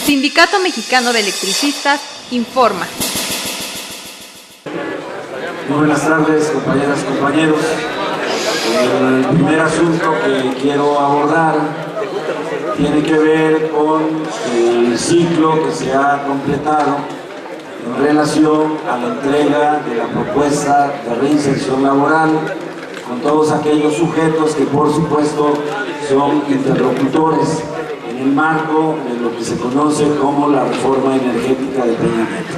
Sindicato Mexicano de Electricistas informa. Muy buenas tardes, compañeras y compañeros. El primer asunto que quiero abordar tiene que ver con el ciclo que se ha completado en relación a la entrega de la propuesta de reinserción laboral con todos aquellos sujetos que por supuesto son interlocutores en el marco de lo que se conoce como la reforma energética de Peña Nieto.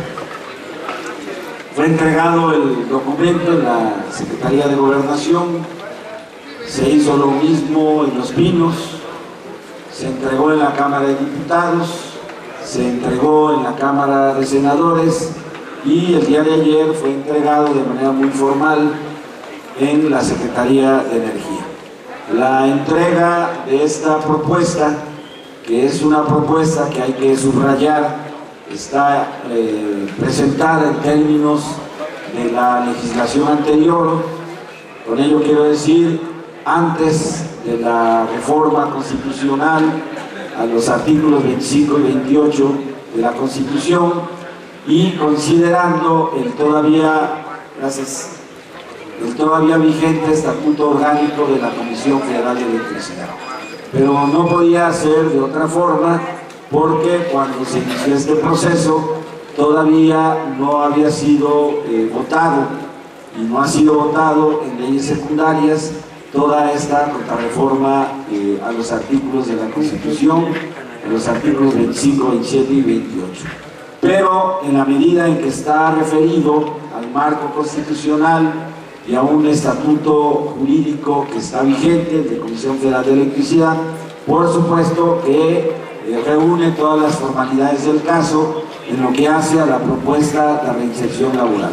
Fue entregado el documento en la Secretaría de Gobernación, se hizo lo mismo en Los Pinos, se entregó en la Cámara de Diputados, se entregó en la Cámara de Senadores y el día de ayer fue entregado de manera muy formal en la Secretaría de Energía. La entrega de esta propuesta, que es una propuesta que hay que subrayar, está presentada en términos de la legislación anterior. Con ello quiero decir, antes de la reforma constitucional, a los artículos 25 y 28 de la Constitución, y considerando el todavía vigente Estatuto Orgánico de la Comisión Federal de Electricidad. Pero no podía ser de otra forma, porque cuando se inició este proceso todavía no había sido votado, y no ha sido votado en leyes secundarias toda esta contrarreforma a los artículos de la Constitución, en los artículos 25, 27 y 28. Pero en la medida en que está referido al marco constitucional y a un estatuto jurídico que está vigente de Comisión Federal de Electricidad, por supuesto que reúne todas las formalidades del caso en lo que hace a la propuesta de reinserción laboral.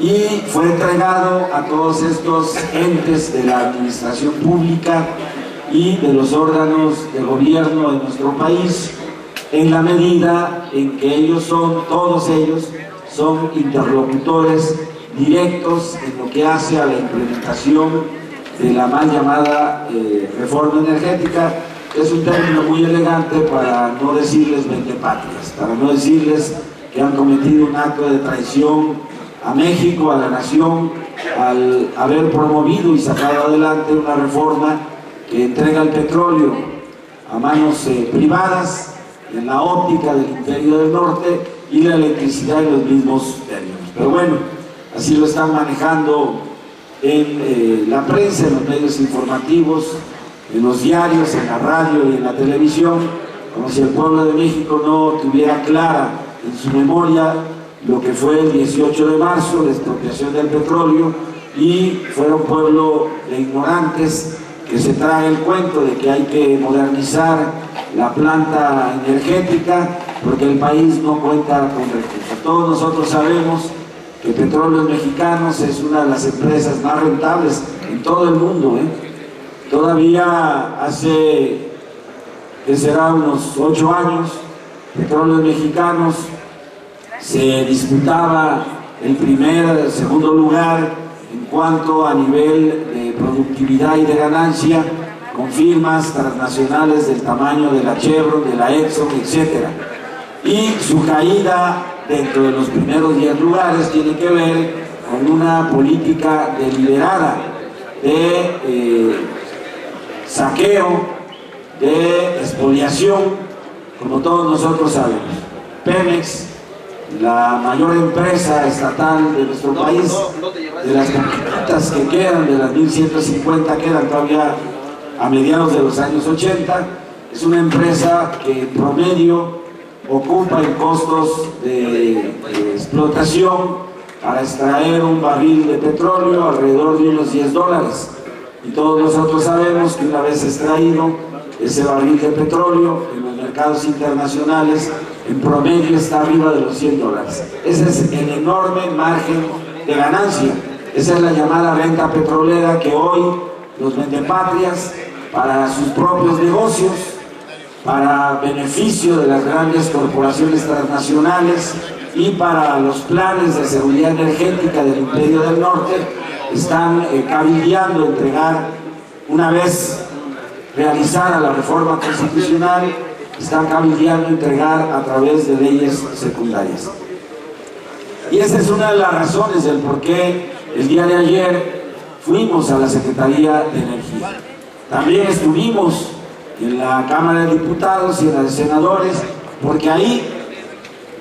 Y fue entregado a todos estos entes de la administración pública y de los órganos de gobierno de nuestro país, en la medida en que todos ellos son interlocutores directos en lo que hace a la implementación de la mal llamada reforma energética. Es un término muy elegante para no decirles vendepatrias, para no decirles que han cometido un acto de traición a México, a la nación, al haber promovido y sacado adelante una reforma que entrega el petróleo a manos privadas en la óptica del Imperio del Norte y la electricidad en los mismos términos. Pero bueno, así lo están manejando en la prensa, en los medios informativos, en los diarios, en la radio y en la televisión, como si el pueblo de México no tuviera clara en su memoria lo que fue el 18 de marzo, la expropiación del petróleo, y fuera un pueblo de ignorantes que se trae el cuento de que hay que modernizar la planta energética porque el país no cuenta con recursos. Todos nosotros sabemos que Petróleos Mexicanos es una de las empresas más rentables en todo el mundo, Todavía hace, que será unos 8 años, Petróleos Mexicanos se disputaba el segundo lugar en cuanto a nivel de productividad y de ganancia con firmas transnacionales del tamaño de la Chevron, de la Exxon, etc. Y su caída dentro de los primeros 10 lugares tiene que ver con una política deliberada de saqueo, de expoliación, como todos nosotros sabemos. Pemex, la mayor empresa estatal de nuestro país, de las poquitas que quedan, de las 1.150 que eran todavía a mediados de los años 80, es una empresa que en promedio ocupa en costos de explotación para extraer un barril de petróleo alrededor de unos $10. Y todos nosotros sabemos que una vez extraído ese barril de petróleo en los mercados internacionales, en promedio está arriba de los $100. Ese es el enorme margen de ganancia. Esa es la llamada renta petrolera que hoy los vendepatrias, para sus propios negocios, para beneficio de las grandes corporaciones transnacionales y para los planes de seguridad energética del Imperio del Norte, están cabildeando entregar, una vez realizada la reforma constitucional, está cabildeando entregar a través de leyes secundarias. Y esa es una de las razones del por qué el día de ayer fuimos a la Secretaría de Energía. También estuvimos en la Cámara de Diputados y en la de Senadores, porque ahí,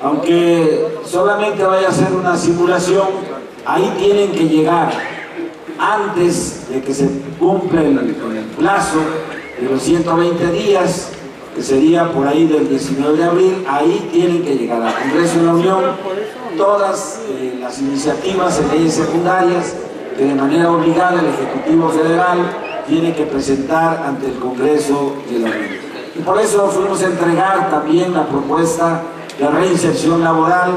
aunque solamente vaya a ser una simulación, ahí tienen que llegar antes de que se cumpla el plazo de los 120 días, que sería por ahí del 19 de abril, ahí tienen que llegar al Congreso de la Unión todas las iniciativas en leyes secundarias que de manera obligada el Ejecutivo Federal tiene que presentar ante el Congreso de la Unión. Y por eso fuimos a entregar también la propuesta de reinserción laboral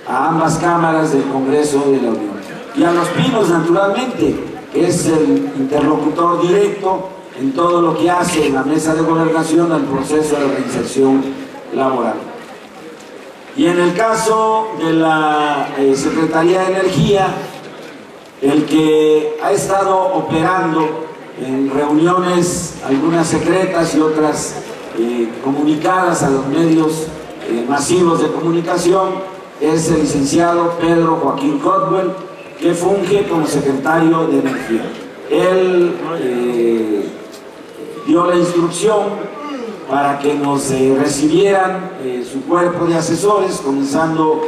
a ambas cámaras del Congreso de la Unión. Y a Los Pinos, naturalmente, que es el interlocutor directo en todo lo que hace en la mesa de gobernación al proceso de reinserción laboral. Y en el caso de la Secretaría de Energía, el que ha estado operando en reuniones, algunas secretas y otras comunicadas a los medios masivos de comunicación, es el licenciado Pedro Joaquín Codwell, que funge como secretario de Energía. Él dio la instrucción para que nos recibieran su cuerpo de asesores, comenzando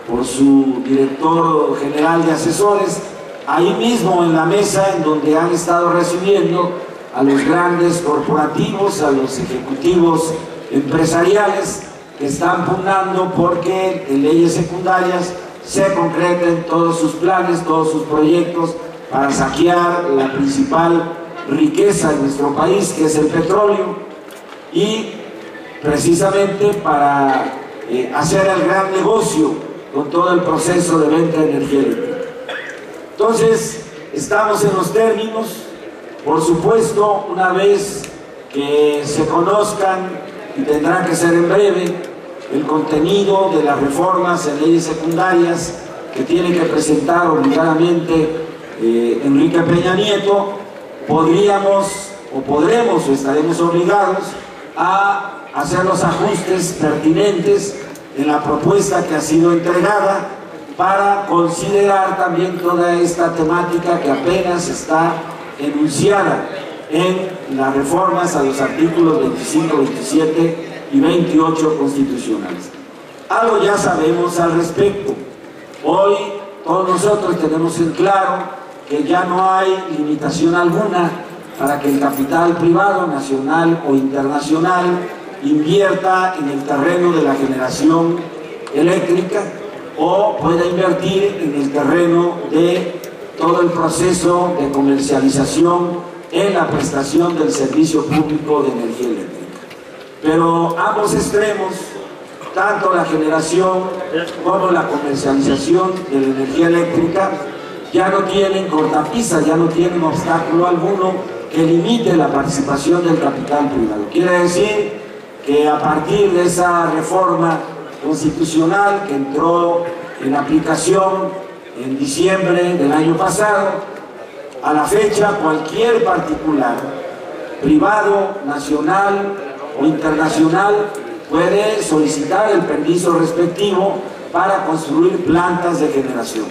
por su director general de asesores, ahí mismo en la mesa en donde han estado recibiendo a los grandes corporativos, a los ejecutivos empresariales que están pugnando porque en leyes secundarias se concreten todos sus planes, todos sus proyectos para saquear la principal riqueza de nuestro país, que es el petróleo, y precisamente para hacer el gran negocio con todo el proceso de venta de energía eléctrica. Entonces, estamos en los términos, por supuesto, una vez que se conozcan, y tendrá que ser en breve, el contenido de las reformas en leyes secundarias que tiene que presentar obligadamente Enrique Peña Nieto, podremos o estaremos obligados a hacer los ajustes pertinentes en la propuesta que ha sido entregada para considerar también toda esta temática que apenas está enunciada en las reformas a los artículos 25, 27 y 28 constitucionales. Algo ya sabemos al respecto. Hoy todos nosotros tenemos en claro que ya no hay limitación alguna para que el capital privado, nacional o internacional, invierta en el terreno de la generación eléctrica o pueda invertir en el terreno de todo el proceso de comercialización en la prestación del servicio público de energía eléctrica. Pero ambos extremos, tanto la generación como la comercialización de la energía eléctrica, ya no tienen cortapisas, ya no tienen obstáculo alguno que limite la participación del capital privado. Quiere decir que a partir de esa reforma constitucional que entró en aplicación en diciembre del año pasado, a la fecha cualquier particular, privado, nacional o internacional, puede solicitar el permiso respectivo para construir plantas de generación,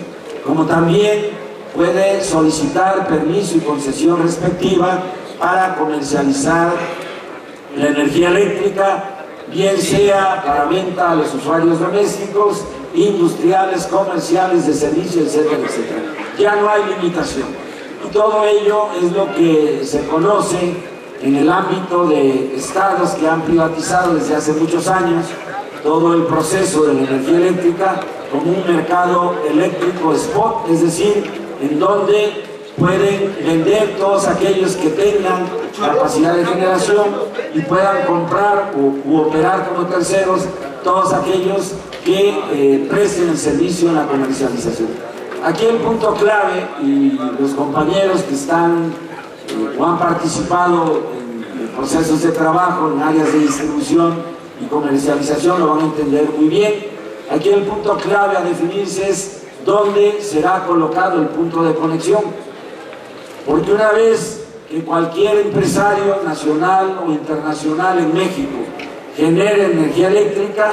como también puede solicitar permiso y concesión respectiva para comercializar la energía eléctrica, bien sea para venta a los usuarios domésticos, industriales, comerciales, de servicio, etcétera, etcétera. Ya no hay limitación. Y todo ello es lo que se conoce en el ámbito de estados que han privatizado desde hace muchos años todo el proceso de la energía eléctrica como un mercado eléctrico spot, es decir, en donde pueden vender todos aquellos que tengan capacidad de generación y puedan comprar u operar como terceros todos aquellos que presten el servicio en la comercialización. Aquí el punto clave, y los compañeros que están o han participado en procesos de trabajo en áreas de distribución y comercialización lo van a entender muy bien. Aquí el punto clave a definirse es dónde será colocado el punto de conexión, porque una vez que cualquier empresario nacional o internacional en México genere energía eléctrica.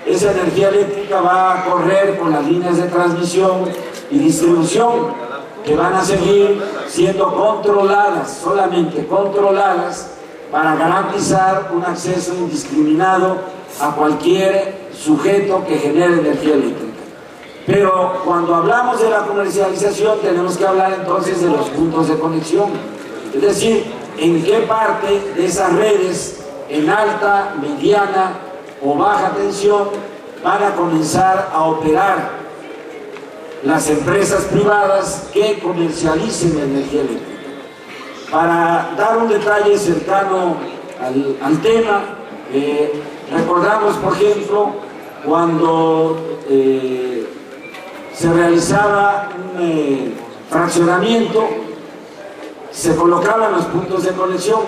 Esa energía eléctrica va a correr con las líneas de transmisión y distribución que van a seguir siendo controladas, solamente controladas, para garantizar un acceso indiscriminado a cualquier sujeto que genere energía eléctrica. Pero cuando hablamos de la comercialización tenemos que hablar entonces de los puntos de conexión, es decir, en qué parte de esas redes, en alta, mediana o baja tensión, van a comenzar a operar las empresas privadas que comercialicen energía eléctrica. Para dar un detalle cercano al tema, recordamos, por ejemplo, cuando se realizaba un fraccionamiento, se colocaban los puntos de conexión,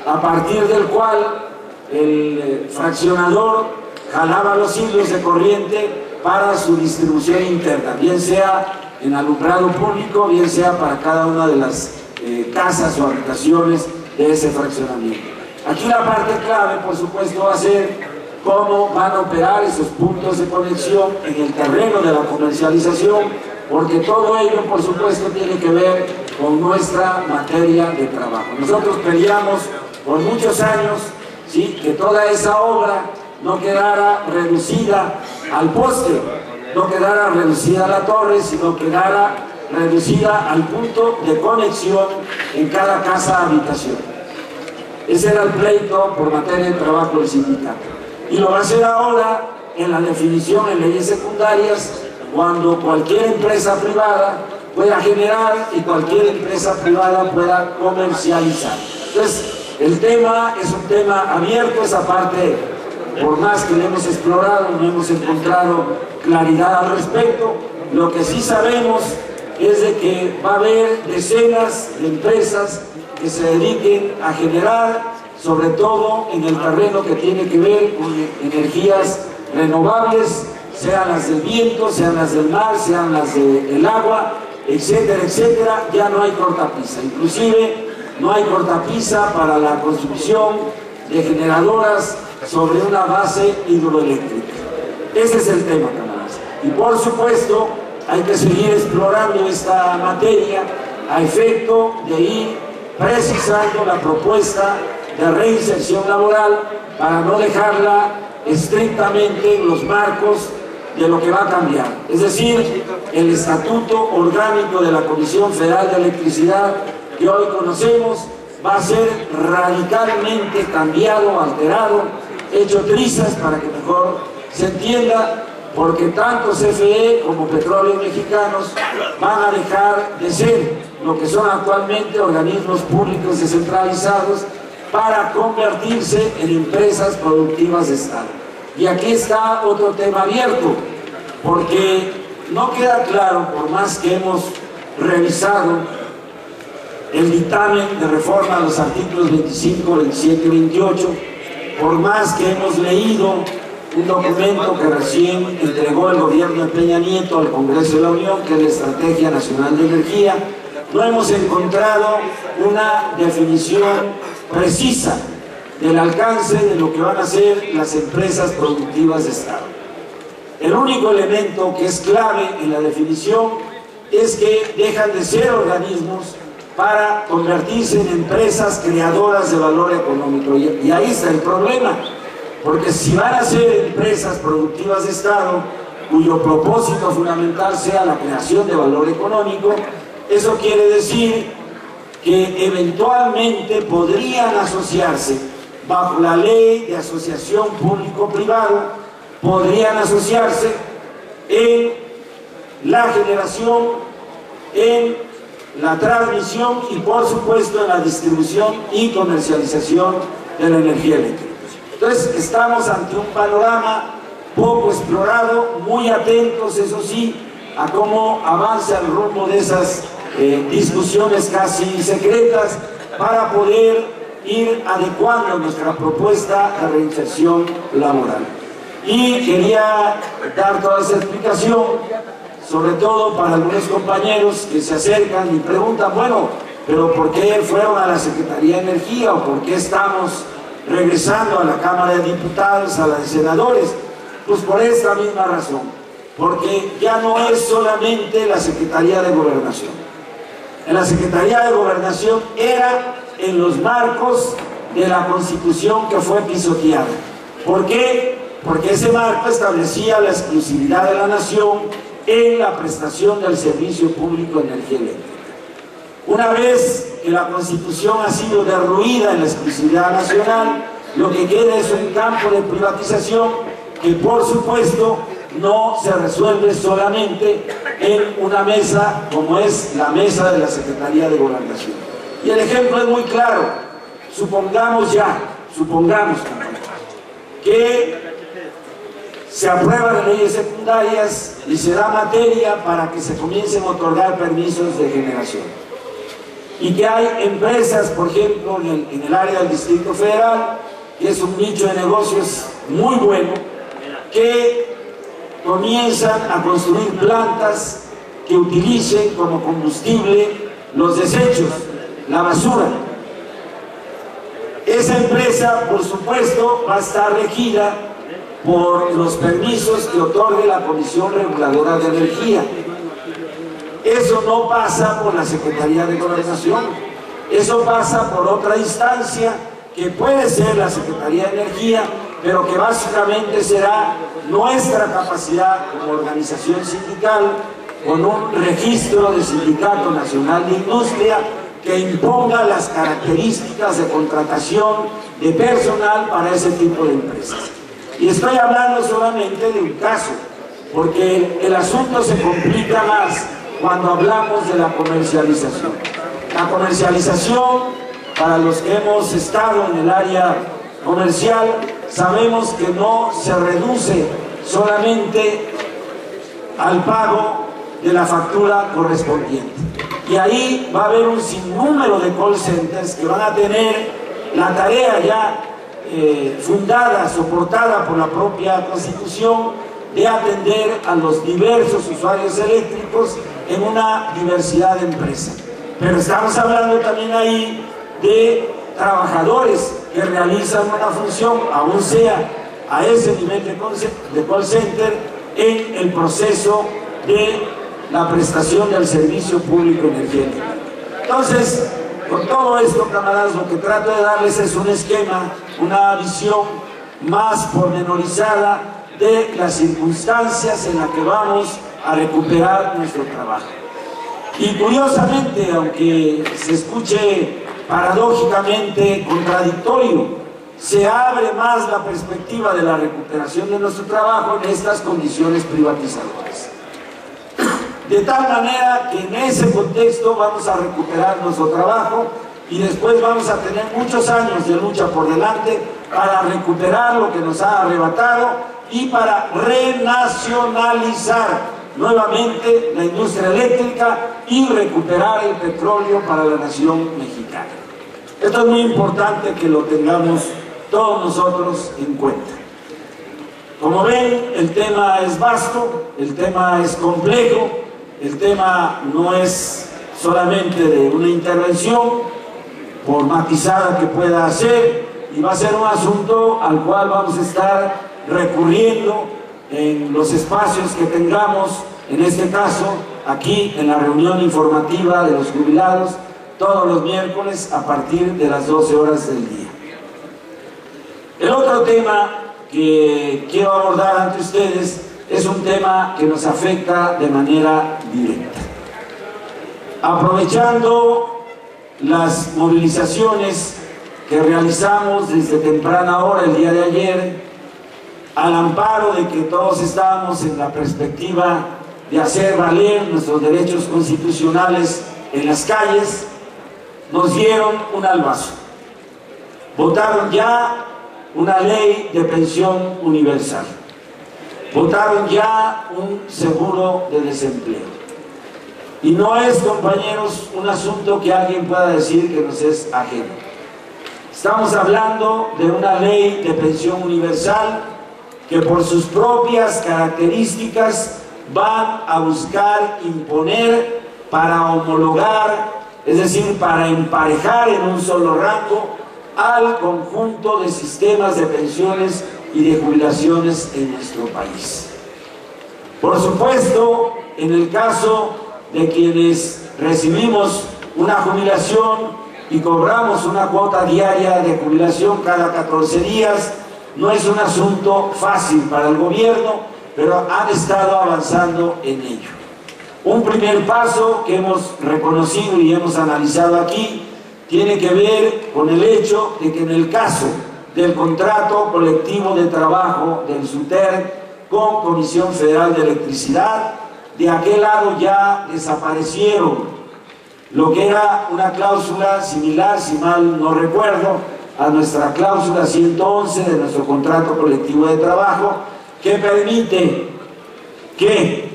a partir del cual el fraccionador jalaba los hilos de corriente para su distribución interna, bien sea en alumbrado público, bien sea para cada una de las casas o habitaciones de ese fraccionamiento. Aquí la parte clave, por supuesto, va a ser cómo van a operar esos puntos de conexión en el terreno de la comercialización, porque todo ello, por supuesto, tiene que ver con nuestra materia de trabajo. Nosotros peleamos por muchos años, ¿sí?, que toda esa obra no quedara reducida al poste, no quedara reducida a la torre, sino quedara reducida al punto de conexión en cada casa habitación. Ese era el pleito por materia de trabajo del sindicato. Y lo va a hacer ahora en la definición en leyes secundarias, cuando cualquier empresa privada pueda generar y cualquier empresa privada pueda comercializar. Entonces, el tema es un tema abierto, esa parte, por más que lo hemos explorado, no hemos encontrado claridad al respecto. Lo que sí sabemos es de que va a haber decenas de empresas que se dediquen a generar, sobre todo en el terreno que tiene que ver con energías renovables, sean las del viento, sean las del mar, sean las del agua, etcétera, etcétera. Ya no hay cortapisa, inclusive no hay cortapisa para la construcción de generadoras sobre una base hidroeléctrica. Ese es el tema, camaradas. Y por supuesto hay que seguir explorando esta materia a efecto de ir precisando la propuesta de reinserción laboral para no dejarla estrictamente en los marcos de lo que va a cambiar. Es decir, el Estatuto Orgánico de la Comisión Federal de Electricidad que hoy conocemos va a ser radicalmente cambiado, alterado, hecho trizas para que mejor se entienda, porque tanto CFE como Petróleos Mexicanos van a dejar de ser lo que son actualmente organismos públicos descentralizados para convertirse en empresas productivas de Estado. Y aquí está otro tema abierto, porque no queda claro, por más que hemos revisado el dictamen de reforma a los artículos 25, 27 y 28, por más que hemos leído un documento que recién entregó el gobierno de Peña Nieto al Congreso de la Unión, que es la Estrategia Nacional de Energía, no hemos encontrado una definición precisa del alcance de lo que van a ser las empresas productivas de Estado. El único elemento que es clave en la definición es que dejan de ser organismos para convertirse en empresas creadoras de valor económico. Y ahí está el problema, porque si van a ser empresas productivas de Estado, cuyo propósito fundamental sea la creación de valor económico, eso quiere decir que eventualmente podrían asociarse bajo la ley de asociación público-privado, podrían asociarse en la generación, en la transmisión y por supuesto en la distribución y comercialización de la energía eléctrica. Entonces estamos ante un panorama poco explorado, muy atentos, eso sí, a cómo avanza el rumbo de esas discusiones casi secretas para poder ir adecuando nuestra propuesta de reinserción laboral. Y quería dar toda esa explicación, sobre todo para algunos compañeros que se acercan y preguntan, bueno, pero ¿por qué fueron a la Secretaría de Energía o por qué estamos regresando a la Cámara de Diputados, a la de Senadores, pues por esta misma razón, porque ya no es solamente la Secretaría de Gobernación. En la Secretaría de Gobernación era en los marcos de la Constitución que fue pisoteada. ¿Por qué? Porque ese marco establecía la exclusividad de la nación en la prestación del servicio público de energía eléctrica. Una vez que la Constitución ha sido derruida en la exclusividad nacional, lo que queda es un campo de privatización que, por supuesto, no se resuelve solamente en una mesa como es la mesa de la Secretaría de Gobernación. Y el ejemplo es muy claro. Supongamos que se aprueban leyes secundarias y se da materia para que se comiencen a otorgar permisos de generación. Y que hay empresas, por ejemplo, en el área del Distrito Federal, que es un nicho de negocios muy bueno, que comienzan a construir plantas que utilicen como combustible los desechos, la basura. Esa empresa, por supuesto, va a estar regida por los permisos que otorgue la Comisión Reguladora de Energía. Eso no pasa por la Secretaría de Gobernación, eso pasa por otra instancia que puede ser la Secretaría de Energía, pero que básicamente será nuestra capacidad como organización sindical, con un registro de Sindicato Nacional de Industria que imponga las características de contratación de personal para ese tipo de empresas. Y estoy hablando solamente de un caso, porque el asunto se complica más cuando hablamos de la comercialización. La comercialización, para los que hemos estado en el área comercial, sabemos que no se reduce solamente al pago de la factura correspondiente. Y ahí va a haber un sinnúmero de call centers que van a tener la tarea ya fundada, soportada por la propia Constitución, de atender a los diversos usuarios eléctricos en una diversidad de empresas. Pero estamos hablando también ahí de trabajadores que realizan una función, aún sea a ese nivel de call center, en el proceso de la prestación del servicio público energético. Entonces, con todo esto, camaradas, lo que trato de darles es un esquema, una visión más pormenorizada de las circunstancias en las que vamos a recuperar nuestro trabajo. Y curiosamente, aunque se escuche paradójicamente contradictorio, se abre más la perspectiva de la recuperación de nuestro trabajo en estas condiciones privatizadoras. De tal manera que en ese contexto vamos a recuperar nuestro trabajo y después vamos a tener muchos años de lucha por delante para recuperar lo que nos ha arrebatado y para renacionalizar nuevamente la industria eléctrica y recuperar el petróleo para la nación mexicana. Esto es muy importante que lo tengamos todos nosotros en cuenta. Como ven, el tema es vasto, el tema es complejo, el tema no es solamente de una intervención, por matizada que pueda ser, y va a ser un asunto al cual vamos a estar recurriendo en los espacios que tengamos, en este caso, aquí en la reunión informativa de los jubilados, todos los miércoles a partir de las 12 horas del día. El otro tema que quiero abordar ante ustedes es un tema que nos afecta de manera directa. Aprovechando las movilizaciones que realizamos desde temprana hora el día de ayer, al amparo de que todos estábamos en la perspectiva de hacer valer nuestros derechos constitucionales en las calles, nos dieron un albazo. Votaron ya una ley de pensión universal. Votaron ya un seguro de desempleo. Y no es, compañeros, un asunto que alguien pueda decir que nos es ajeno. Estamos hablando de una ley de pensión universal que por sus propias características van a buscar imponer para homologar, es decir, para emparejar en un solo rango al conjunto de sistemas de pensiones y de jubilaciones en nuestro país. Por supuesto, en el caso de quienes recibimos una jubilación y cobramos una cuota diaria de jubilación cada 14 días, no es un asunto fácil para el gobierno, pero han estado avanzando en ello. Un primer paso que hemos reconocido y hemos analizado aquí tiene que ver con el hecho de que en el caso del contrato colectivo de trabajo del SUTER con Comisión Federal de Electricidad, de aquel lado ya desaparecieron lo que era una cláusula similar, si mal no recuerdo, a nuestra cláusula 111 de nuestro contrato colectivo de trabajo, que permite que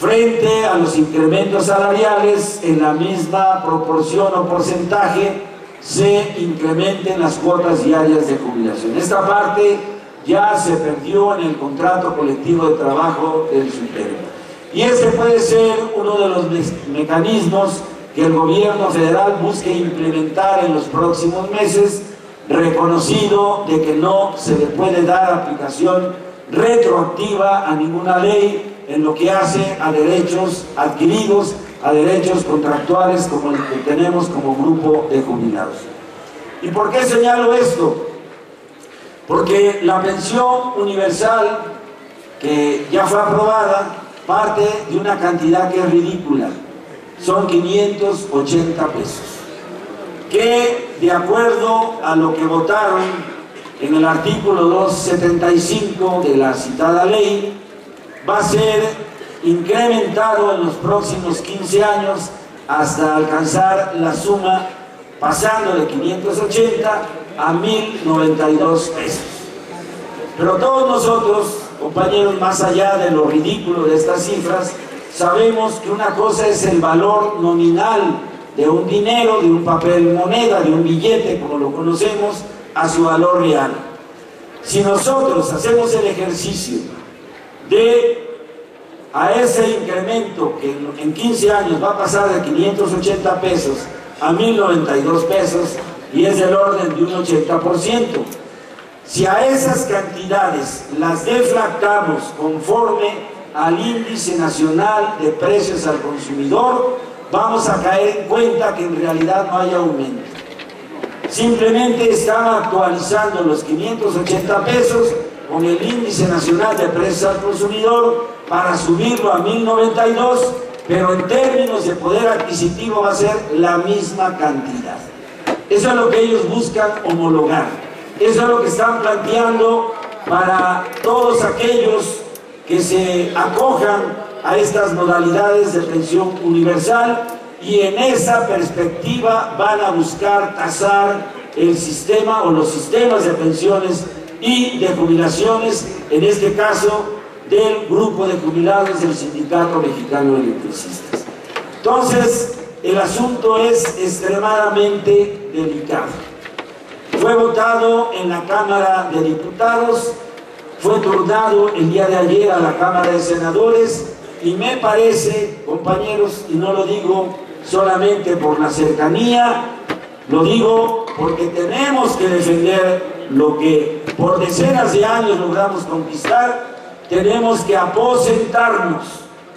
frente a los incrementos salariales, en la misma proporción o porcentaje, se incrementen las cuotas diarias de jubilación. Esta parte ya se perdió en el contrato colectivo de trabajo del SUTER. Y ese puede ser uno de los mecanismos que el gobierno federal busque implementar en los próximos meses, reconocido de que no se le puede dar aplicación retroactiva a ninguna ley en lo que hace a derechos adquiridos, a derechos contractuales como el que tenemos como grupo de jubilados. ¿Y por qué señalo esto? Porque la pensión universal que ya fue aprobada parte de una cantidad que es ridícula, son 580 pesos, que de acuerdo a lo que votaron en el artículo 275 de la citada ley, va a ser incrementado en los próximos 15 años hasta alcanzar la suma pasando de 580 a 1.092 pesos. Pero todos nosotros, compañeros, más allá de lo ridículo de estas cifras, sabemos que una cosa es el valor nominal de un dinero, de un papel moneda, de un billete, como lo conocemos, a su valor real. Si nosotros hacemos el ejercicio de a ese incremento que en 15 años va a pasar de 580 pesos a 1.092 pesos y es del orden de un 80%, si a esas cantidades las deflactamos conforme al índice nacional de precios al consumidor, vamos a caer en cuenta que en realidad no hay aumento. Simplemente están actualizando los 580 pesos con el índice nacional de precios al consumidor para subirlo a 1.092, pero en términos de poder adquisitivo va a ser la misma cantidad. Eso es lo que ellos buscan homologar. Eso es lo que están planteando para todos aquellos que se acojan a estas modalidades de pensión universal, y en esa perspectiva van a buscar tasar el sistema o los sistemas de pensiones y de jubilaciones, en este caso del grupo de jubilados del Sindicato Mexicano de Electricistas. Entonces, el asunto es extremadamente delicado. Fue votado en la Cámara de Diputados, fue turnado el día de ayer a la Cámara de Senadores, y me parece, compañeros, y no lo digo solamente por la cercanía, lo digo porque tenemos que defender lo que por decenas de años logramos conquistar. Tenemos que aposentarnos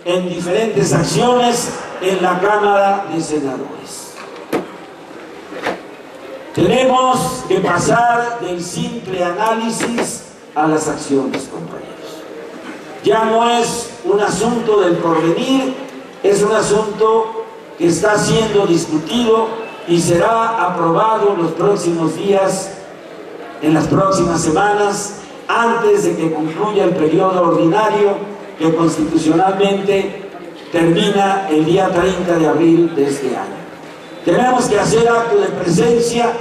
en diferentes acciones en la Cámara de Senadores. Tenemos que pasar del simple análisis a las acciones, compañeros. Ya no es un asunto del porvenir, es un asunto que está siendo discutido y será aprobado en los próximos días, en las próximas semanas, antes de que concluya el periodo ordinario que constitucionalmente termina el día 30 de abril de este año. Tenemos que hacer acto de presencia,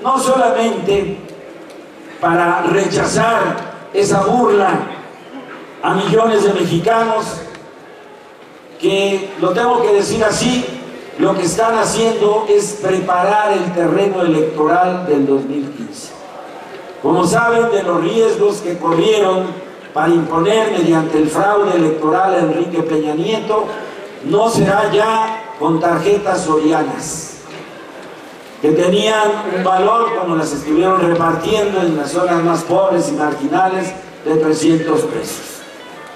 no solamente para rechazar esa burla a millones de mexicanos, que, lo tengo que decir así, lo que están haciendo es preparar el terreno electoral del 2015. Como saben, de los riesgos que corrieron para imponer mediante el fraude electoral a Enrique Peña Nieto, no será ya con tarjetas sorianas. que tenían un valor cuando las estuvieron repartiendo en las zonas más pobres y marginales de 300 pesos.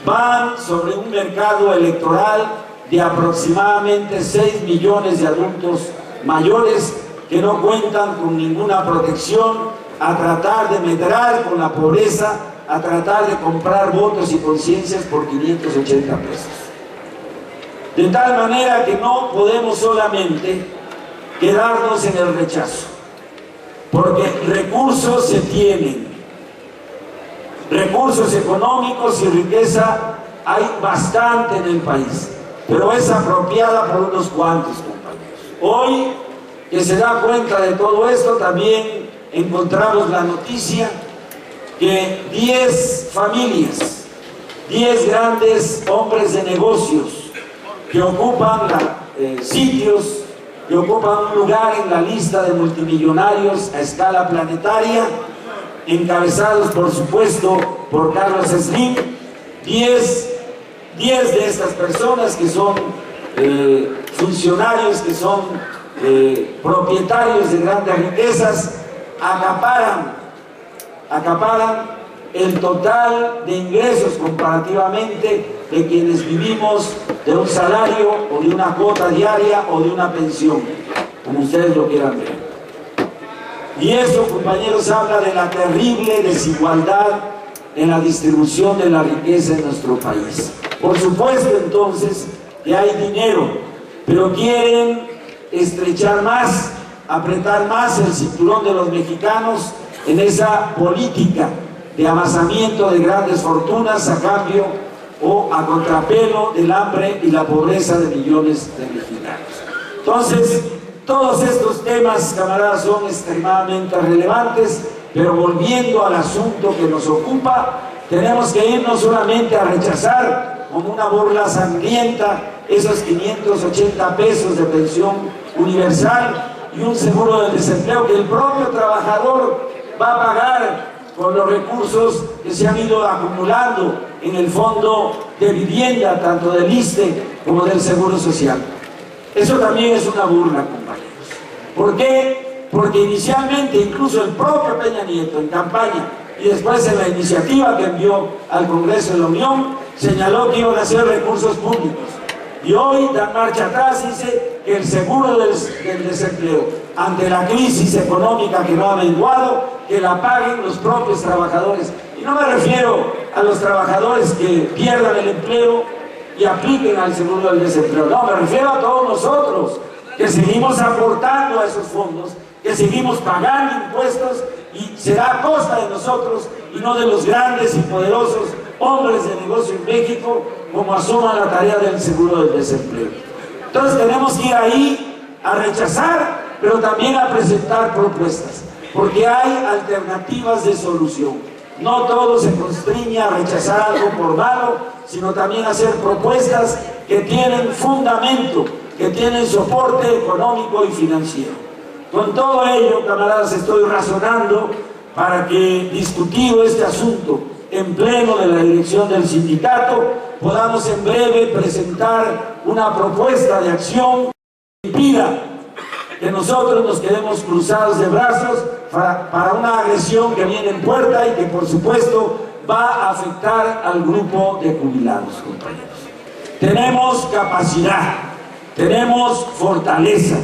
Van sobre un mercado electoral de aproximadamente 6 millones de adultos mayores que no cuentan con ninguna protección, a tratar de medrar con la pobreza, a tratar de comprar votos y conciencias por 580 pesos. De tal manera que no podemos solamente quedarnos en el rechazo, porque recursos se tienen, recursos económicos y riqueza hay bastante en el país, pero es apropiada por unos cuantos, compañeros. Hoy que se da cuenta de todo esto, también encontramos la noticia que 10 familias, 10 grandes hombres de negocios que ocupan sitios, que ocupan un lugar en la lista de multimillonarios a escala planetaria, encabezados por supuesto por Carlos Slim. 10 de estas personas que son funcionarios, que son propietarios de grandes riquezas, acaparan el total de ingresos comparativamente de quienes vivimos de un salario o de una cuota diaria o de una pensión, como ustedes lo quieran ver. Y eso, compañeros, habla de la terrible desigualdad en la distribución de la riqueza en nuestro país. Por supuesto, entonces, que hay dinero, pero quieren estrechar más, apretar más el cinturón de los mexicanos en esa política de amasamiento de grandes fortunas a cambio o a contrapelo del hambre y la pobreza de millones de mexicanos. Entonces, todos estos temas, camaradas, son extremadamente relevantes, pero volviendo al asunto que nos ocupa, tenemos que ir no solamente a rechazar como una burla sangrienta esos 580 pesos de pensión universal y un seguro del desempleo que el propio trabajador va a pagar con los recursos que se han ido acumulando en el fondo de vivienda, tanto del ISSSTE como del Seguro Social. Eso también es una burla, compañeros. ¿Por qué? Porque inicialmente incluso el propio Peña Nieto en campaña y después en la iniciativa que envió al Congreso de la Unión señaló que iban a ser recursos públicos. Y hoy dan marcha atrás y dice que el seguro del desempleo, ante la crisis económica que no ha menguado, que la paguen los propios trabajadores. Y no me refiero a los trabajadores que pierdan el empleo y apliquen al seguro del desempleo. No, me refiero a todos nosotros que seguimos aportando a esos fondos, que seguimos pagando impuestos y será a costa de nosotros y no de los grandes y poderosos hombres de negocio en México como asuman la tarea del seguro del desempleo. Entonces tenemos que ir ahí a rechazar, pero también a presentar propuestas, porque hay alternativas de solución. No todo se constriñe a rechazar algo por malo, sino también hacer propuestas que tienen fundamento, que tienen soporte económico y financiero. Con todo ello, camaradas, estoy razonando para que, discutido este asunto en pleno de la dirección del sindicato, podamos en breve presentar una propuesta de acción que impida que nosotros nos quedemos cruzados de brazos para una agresión que viene en puerta y que por supuesto va a afectar al grupo de jubilados, compañeros. Tenemos capacidad, tenemos fortaleza,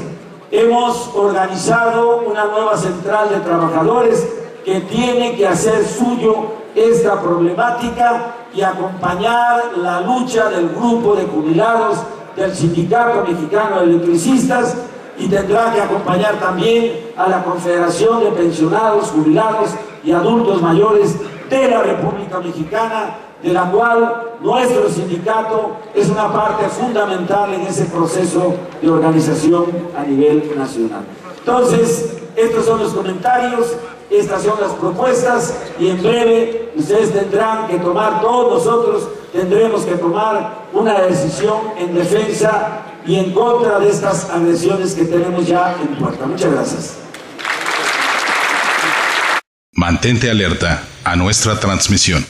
hemos organizado una nueva central de trabajadores que tiene que hacer suyo esta problemática y acompañar la lucha del grupo de jubilados del Sindicato Mexicano de Electricistas, y tendrá que acompañar también a la Confederación de Pensionados, Jubilados y Adultos Mayores de la República Mexicana, de la cual nuestro sindicato es una parte fundamental en ese proceso de organización a nivel nacional. Entonces, estos son los comentarios, estas son las propuestas, y en breve ustedes tendrán que tomar, todos nosotros tendremos que tomar una decisión en defensa y en contra de estas agresiones que tenemos ya en puerta. Muchas gracias. Mantente alerta a nuestra transmisión.